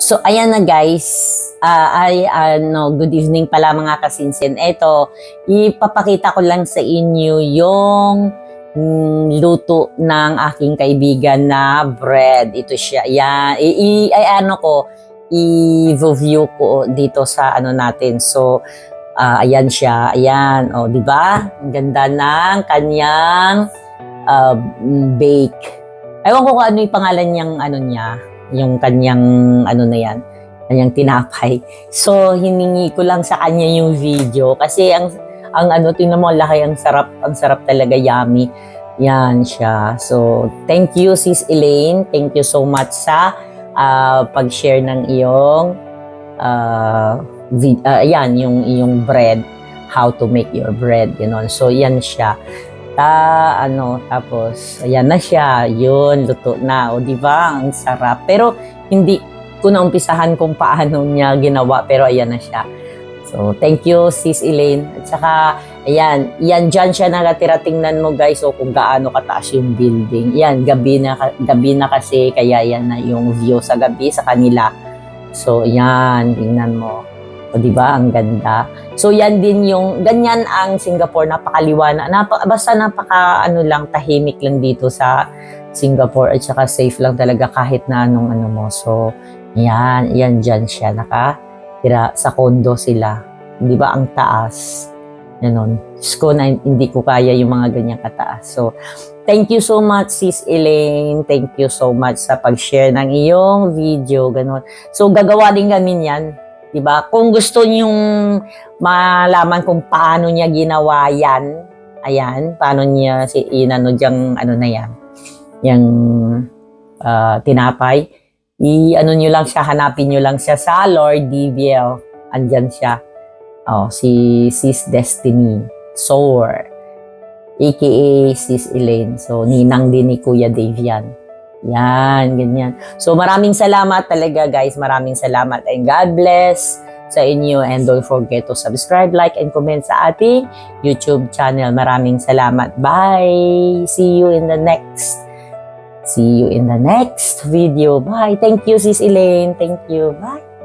So, ayan na guys. Good evening pala mga kasinsin. Eto, ipapakita ko lang sa inyo yung luto ng aking kaibigan na bread. Ito siya. Yan. I-view ko dito sa ano natin. So, ayan siya. Ayan. O, di ba? Ang ganda ng kanyang bake. Ewan ko kung ano yung pangalan niyang ano niya. Yung kanyang ano na yan, kanyang tinapay. So, hiningi ko lang sa kanya yung video kasi ang ano, tingnan mo, laki, ang sarap talaga, yummy. Yan siya. So, thank you Sis Elaine. Thank you so much sa pag-share ng iyong yan, yung iyong bread, how to make your bread, gano'n. So, yan siya. Tapos, ayan na siya, yun, luto na, o, di ba? Ang sarap. Pero, hindi ko na umpisahan kung paano niya ginawa, pero ayan na siya. So, thank you, Sis Elaine. At saka, ayan, dyan siya nakatira, tingnan mo guys, o kung gaano kataas yung building. Yan, gabi na kasi, kaya yan na yung view sa gabi sa kanila. So, yan, tingnan mo. O, di ba? Ang ganda. So, yan din yung, ganyan ang Singapore, napakaliwanag. Basta tahimik lang dito sa Singapore at saka safe lang talaga kahit na anong ano mo. So, yan dyan siya. Nakatira sa condo sila. Di ba? Ang taas. Ganon. Diyos ko na hindi ko kaya yung mga ganyang kataas. So, thank you so much, Sis Elaine. Thank you so much sa pag-share ng iyong video. Ganon. So, gagawa din kami yan. Diba? Kung gusto nyong malaman kung paano niya ginawa yan, ayan, paano niya inano diyang ano na yan, yung tinapay, i-ano nyo lang siya, hanapin nyo lang siya sa Lord DBL. Andyan siya. Oh, si Sis Destiny Soar, aka Sis Elaine. So, ninang din ni Kuya Dave yan. Yan, ganyan. So, maraming salamat talaga guys. Maraming salamat and God bless sa inyo. And don't forget to subscribe, like, and comment sa ating YouTube channel. Maraming salamat. Bye! See you in the next video. Bye! Thank you, Sis Elaine. Thank you. Bye!